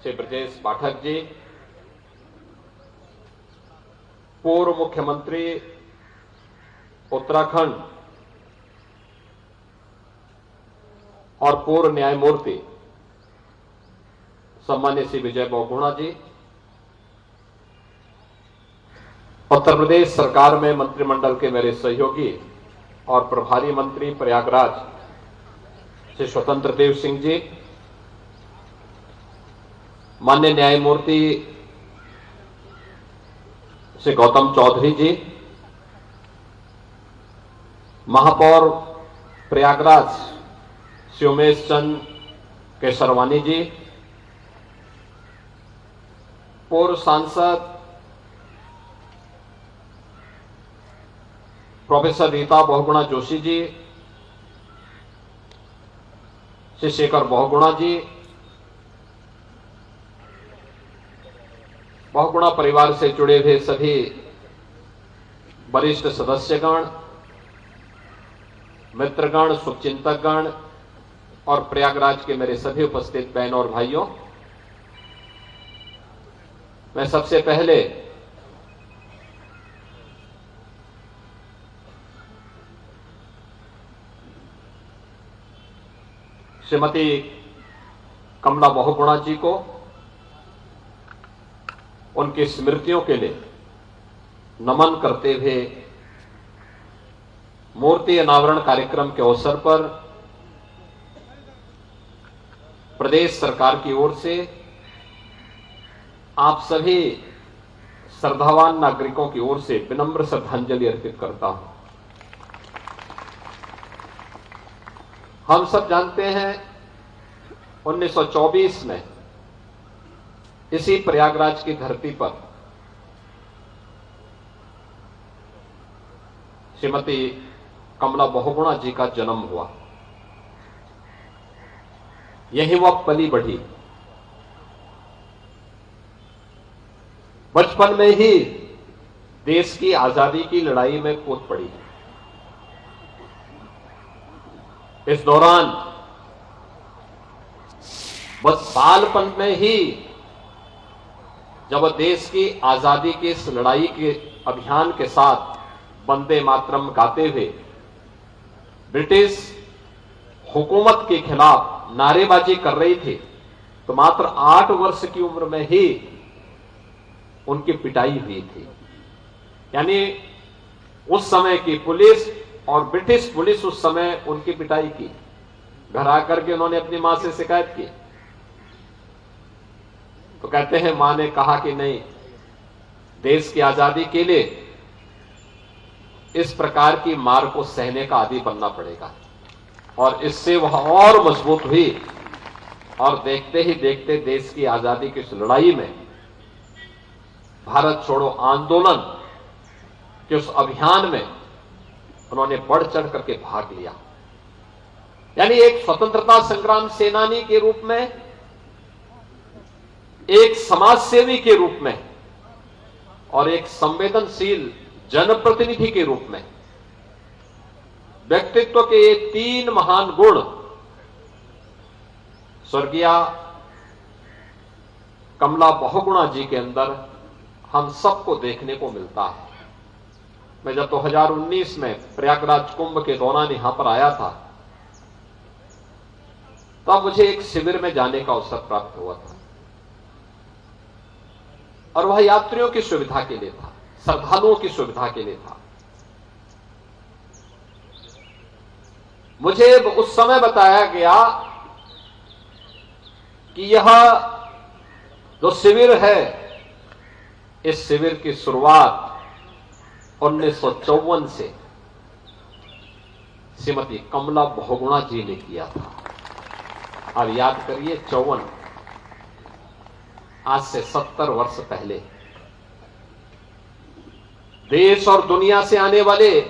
श्री ब्रजेश पाठक जी, पूर्व मुख्यमंत्री उत्तराखंड और पूर्व न्यायमूर्ति सम्मान्य श्री विजय बहुगुणा जी, उत्तर प्रदेश सरकार में मंत्रिमंडल के मेरे सहयोगी और प्रभारी मंत्री प्रयागराज श्री स्वतंत्र देव सिंह जी, माननीय न्यायमूर्ति श्री गौतम चौधरी जी, महापौर प्रयागराज श्री उमेश चंद केसरवानी जी, पूर्व सांसद प्रोफेसर रीता बहुगुणा जोशी जी, श्री शेखर बहुगुणा जी, बहुगुणा परिवार से जुड़े हुए सभी वरिष्ठ सदस्यगण, मित्रगण, शुभचिंतकगण और प्रयागराज के मेरे सभी उपस्थित बहनों और भाइयों, मैं सबसे पहले श्रीमती कमला बहुगुणा जी को उनकी स्मृतियों के लिए नमन करते हुए मूर्ति अनावरण कार्यक्रम के अवसर पर प्रदेश सरकार की ओर से आप सभी श्रद्धावान नागरिकों की ओर से विनम्र श्रद्धांजलि अर्पित करता हूं। हम सब जानते हैं 1924 में इसी प्रयागराज की धरती पर श्रीमती कमला बहुगुणा जी का जन्म हुआ। यही वह पली बढ़ी। बचपन में ही देश की आजादी की लड़ाई में कूद पड़ी। इस दौरान बस बालपन में ही जब देश की आजादी की इस लड़ाई के अभियान के साथ वंदे मातरम गाते हुए ब्रिटिश हुकूमत के खिलाफ नारेबाजी कर रही थी, तो मात्र 8 वर्ष की उम्र में ही उनकी पिटाई हुई थी। यानी उस समय की पुलिस और ब्रिटिश पुलिस उस समय उनकी पिटाई की। घर आकर के उन्होंने अपनी मां से शिकायत की, तो कहते हैं मां ने कहा कि नहीं, देश की आजादी के लिए इस प्रकार की मार को सहने का आदी बनना पड़ेगा। और इससे वह और मजबूत हुई और देखते ही देखते देश की आजादी की इस लड़ाई में भारत छोड़ो आंदोलन के उस अभियान में उन्होंने बढ़ चढ़ करके भाग लिया। यानी एक स्वतंत्रता संग्राम सेनानी के रूप में, एक समाज सेवी के रूप में और एक संवेदनशील जनप्रतिनिधि के रूप में व्यक्तित्व के ये 3 महान गुण स्वर्गीय कमला बहुगुणा जी के अंदर हम सबको देखने को मिलता है। मैं जब 2019 में प्रयागराज कुंभ के दौरान यहां पर आया था, तब मुझे एक शिविर में जाने का अवसर प्राप्त हुआ था और वह यात्रियों की सुविधा के लिए था, श्रद्धालुओं की सुविधा के लिए था। मुझे उस समय बताया गया कि यह जो शिविर है, इस शिविर की शुरुआत 1954 से श्रीमती कमला बहुगुणा जी ने किया था। और याद करिए, 54, आज से 70 वर्ष पहले। देश और दुनिया से आने वाले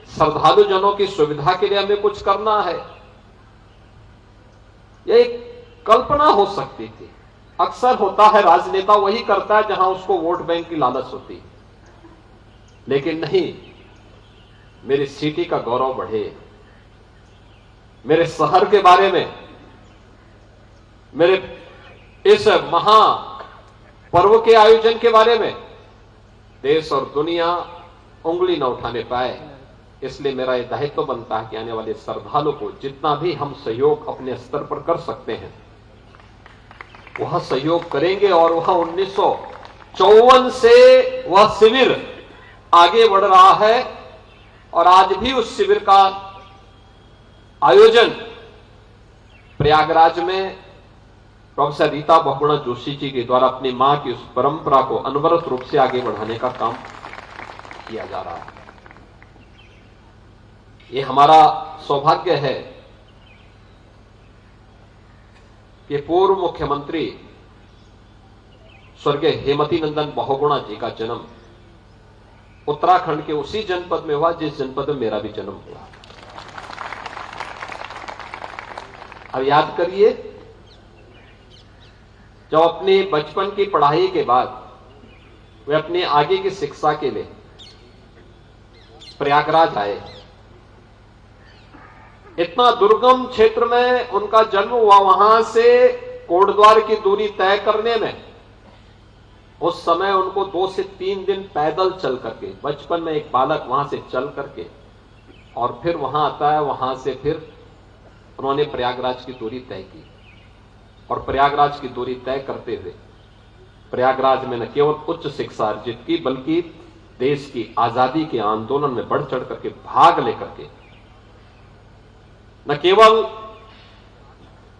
श्रद्धालु जनों की सुविधा के लिए हमें कुछ करना है, यह एक कल्पना हो सकती थी। अक्सर होता है, राजनेता वही करता है जहां उसको वोट बैंक की लालच होती, लेकिन नहीं, मेरी सिटी का गौरव बढ़े, मेरे शहर के बारे में, मेरे इस महा पर्व के आयोजन के बारे में देश और दुनिया उंगली न उठाने पाए। इसलिए मेरा यह दायित्व बनता है कि आने वाले श्रद्धालु को जितना भी हम सहयोग अपने स्तर पर कर सकते हैं वह सहयोग करेंगे। और वह 1954 से वह शिविर आगे बढ़ रहा है और आज भी उस शिविर का आयोजन प्रयागराज में प्रोफेसर रीता बहुगुणा जोशी जी के द्वारा अपनी मां की उस परंपरा को अनवरत रूप से आगे बढ़ाने का काम किया जा रहा है। ये हमारा सौभाग्य है कि पूर्व मुख्यमंत्री स्वर्गीय हेमवती नंदन बहुगुणा जी का जन्म उत्तराखंड के उसी जनपद में हुआ जिस जनपद में मेरा भी जन्म हुआ। अब याद करिए, जब अपने बचपन की पढ़ाई के बाद वे अपने आगे की शिक्षा के लिए प्रयागराज आए, इतना दुर्गम क्षेत्र में उनका जन्म हुआ, वहां से कोटद्वार की दूरी तय करने में उस समय उनको 2 से 3 दिन पैदल चल करके, बचपन में एक बालक वहां से चल करके और फिर वहां आता है, वहां से फिर उन्होंने प्रयागराज की दूरी तय की। और प्रयागराज की दूरी तय करते हुए प्रयागराज में न केवल उच्च शिक्षा अर्जित की बल्कि देश की आजादी के आंदोलन में बढ़ चढ़ करके भाग लेकर के न केवल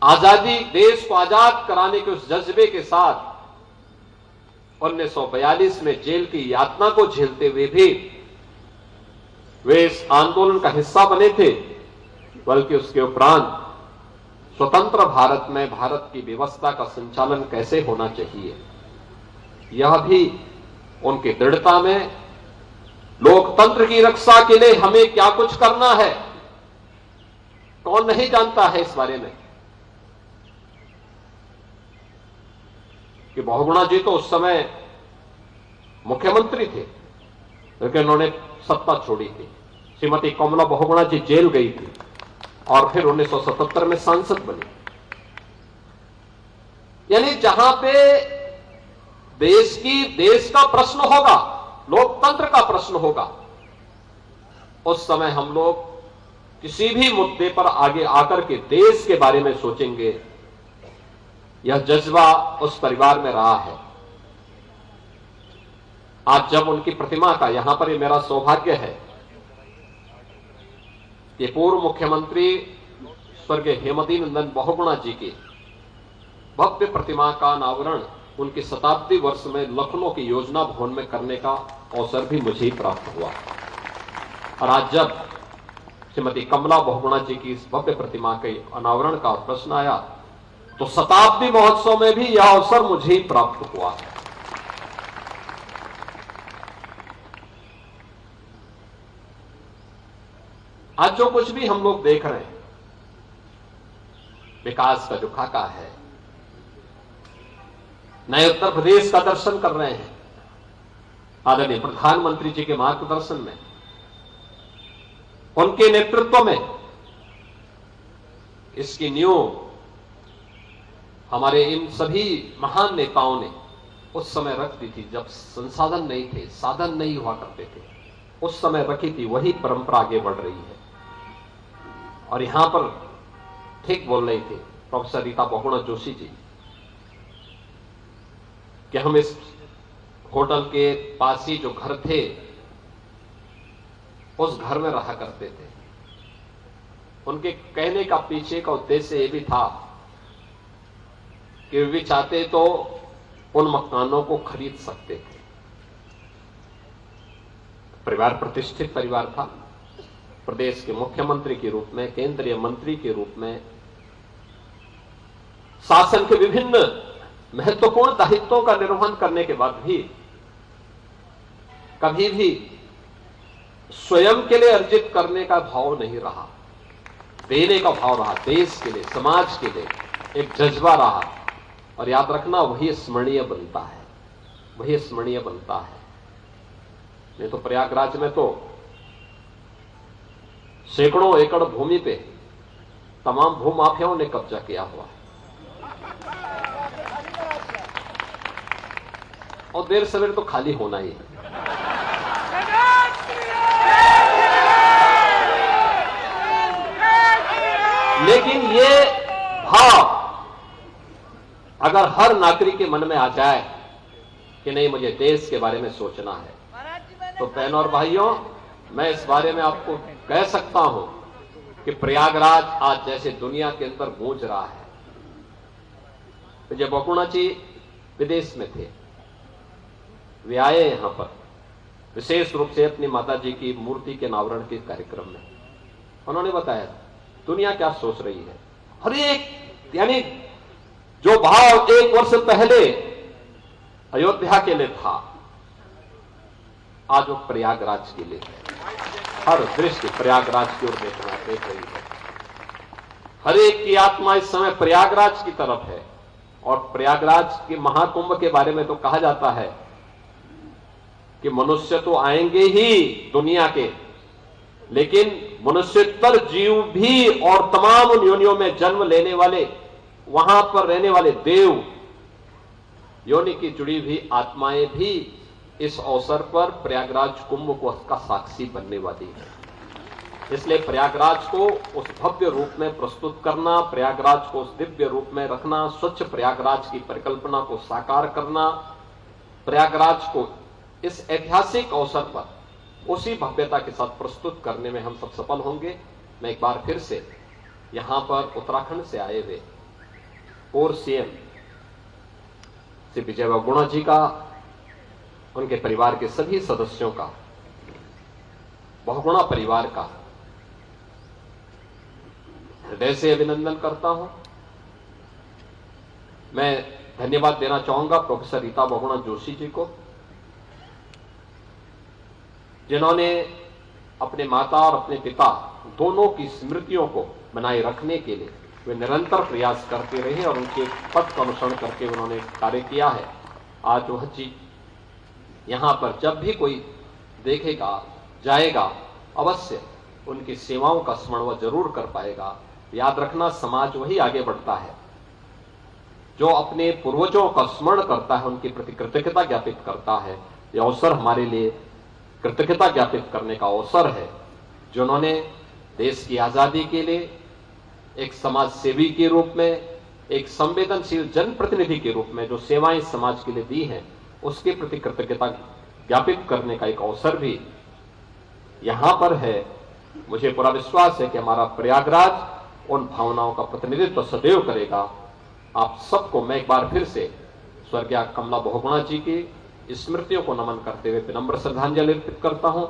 आजादी, देश को आजाद कराने के उस जज्बे के साथ 1942 में जेल की यातना को झेलते हुए भी वे इस आंदोलन का हिस्सा बने थे, बल्कि उसके उपरांत स्वतंत्र भारत में भारत की व्यवस्था का संचालन कैसे होना चाहिए यह भी उनकी दृढ़ता में, लोकतंत्र की रक्षा के लिए हमें क्या कुछ करना है कौन नहीं जानता है इस बारे में। कि बहुगुणा जी तो उस समय मुख्यमंत्री थे लेकिन उन्होंने सत्ता छोड़ी थी। श्रीमती कमला बहुगुणा जी जेल गई थी और फिर 1977 में सांसद बनी। यानी जहां पे देश का प्रश्न होगा, लोकतंत्र का प्रश्न होगा, उस समय हम लोग किसी भी मुद्दे पर आगे आकर के देश के बारे में सोचेंगे। यह जज्बा उस परिवार में रहा है। आज जब उनकी प्रतिमा का, यहां पर ये मेरा सौभाग्य है कि पूर्व मुख्यमंत्री स्वर्गीय हेमवती नंदन बहुगुणा जी की भव्य प्रतिमा का अनावरण उनके शताब्दी वर्ष में लखनऊ की योजना भवन में करने का अवसर भी मुझे ही प्राप्त हुआ। और आज जब श्रीमती कमला बहुगुणा जी की इस भव्य प्रतिमा के अनावरण का प्रश्न आया तो शताब्दी महोत्सव में भी यह अवसर मुझे ही प्राप्त हुआ। आज जो कुछ भी हम लोग देख रहे हैं, विकास का जो खाका है, नए उत्तर प्रदेश का दर्शन कर रहे हैं आदरणीय प्रधानमंत्री जी के मार्गदर्शन में, उनके नेतृत्व में। इसकी नींव हमारे इन सभी महान नेताओं ने उस समय रख दी थी जब संसाधन नहीं थे, साधन नहीं हुआ करते थे, उस समय रखी थी। वही परंपरा आगे बढ़ रही है। और यहां पर ठीक बोल रही थी प्रोफेसर रीता बहुगुणा जोशी जी कि हम इस होटल के पास ही जो घर थे उस घर में रहा करते थे। उनके कहने का पीछे का उद्देश्य यह भी था कि वे चाहते तो उन मकानों को खरीद सकते थे। परिवार प्रतिष्ठित परिवार था। प्रदेश के मुख्यमंत्री के रूप में, केंद्रीय मंत्री के रूप में, शासन के विभिन्न महत्वपूर्ण दायित्वों का निर्वहन करने के बाद भी कभी भी स्वयं के लिए अर्जित करने का भाव नहीं रहा, देने का भाव रहा। देश के लिए, समाज के लिए एक जज्बा रहा। और याद रखना, वही स्मरणीय बनता है, वही स्मरणीय बनता है। नहीं तो प्रयागराज में तो सैकड़ों एकड़ भूमि पे तमाम भूमाफियाओं ने कब्जा किया हुआ है। और देर सवेर तो खाली होना ही है। लेकिन ये भाव अगर हर नागरिक के मन में आ जाए कि नहीं, मुझे देश के बारे में सोचना है, तो बहनों और भाइयों, मैं इस बारे में आपको कह सकता हूं कि प्रयागराज आज जैसे दुनिया के अंदर गूंज रहा है। विजय बहुगुणा जी विदेश में थे, वे आए यहां पर विशेष रूप से अपनी माता जी की मूर्ति के अनावरण के कार्यक्रम में। उन्होंने बताया दुनिया क्या सोच रही है। हर एक, यानी जो भाव 1 वर्ष पहले अयोध्या के लिए था, आज वो प्रयागराज के लिए है। हर दृष्टि प्रयागराज की ओर देख रही है। हर एक की आत्मा इस समय प्रयागराज की तरफ है। और प्रयागराज के महाकुंभ के बारे में तो कहा जाता है कि मनुष्य तो आएंगे ही दुनिया के, लेकिन मनुष्यतर जीव भी और तमाम योनियों में जन्म लेने वाले, वहां पर रहने वाले देव योनि की जुड़ी हुई आत्माएं भी इस अवसर पर प्रयागराज कुंभ को उसका साक्षी बनने वाली है। इसलिए प्रयागराज को उस भव्य रूप में प्रस्तुत करना, प्रयागराज को उस दिव्य रूप में रखना, स्वच्छ प्रयागराज की परिकल्पना को साकार करना, प्रयागराज को इस ऐतिहासिक अवसर पर उसी भव्यता के साथ प्रस्तुत करने में हम सब सफल होंगे। मैं एक बार फिर से यहां पर उत्तराखंड से आए हुए पूर्व सीएम श्री विजय बहुगुणा जी का, उनके परिवार के सभी सदस्यों का, बहुगुणा परिवार का हृदय से अभिनंदन करता हूं। मैं धन्यवाद देना चाहूंगा प्रोफेसर रीता बहुगुणा जोशी जी को, जिन्होंने अपने माता और अपने पिता दोनों की स्मृतियों को बनाए रखने के लिए वे निरंतर प्रयास करते रहे और उनके पथ का अनुसरण करके उन्होंने कार्य किया है। आज वह चीज यहां पर जब भी कोई देखेगा, जाएगा, अवश्य उनकी सेवाओं का स्मरण वह जरूर कर पाएगा। याद रखना, समाज वही आगे बढ़ता है जो अपने पूर्वजों का स्मरण करता है, उनके प्रति कृतज्ञता ज्ञापित करता है। यह अवसर हमारे लिए कृतज्ञता ज्ञापित करने का अवसर है, जिन्होंने देश की आजादी के लिए एक समाज सेवी के रूप में, एक संवेदनशील जनप्रतिनिधि के रूप में जो सेवाएं समाज के लिए दी हैं, उसके प्रति कृतज्ञता ज्ञापित करने का एक अवसर भी यहां पर है। मुझे पूरा विश्वास है कि हमारा प्रयागराज उन भावनाओं का प्रतिनिधित्व सदैव करेगा। आप सबको मैं एक बार फिर से स्वर्गीय कमला बहुगुणा जी की स्मृतियों को नमन करते हुए विनम्र श्रद्धांजलि अर्पित करता हूं।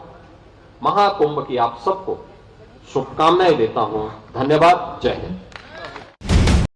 महाकुंभ की आप सबको शुभकामनाएं देता हूं। धन्यवाद। जय हिंद।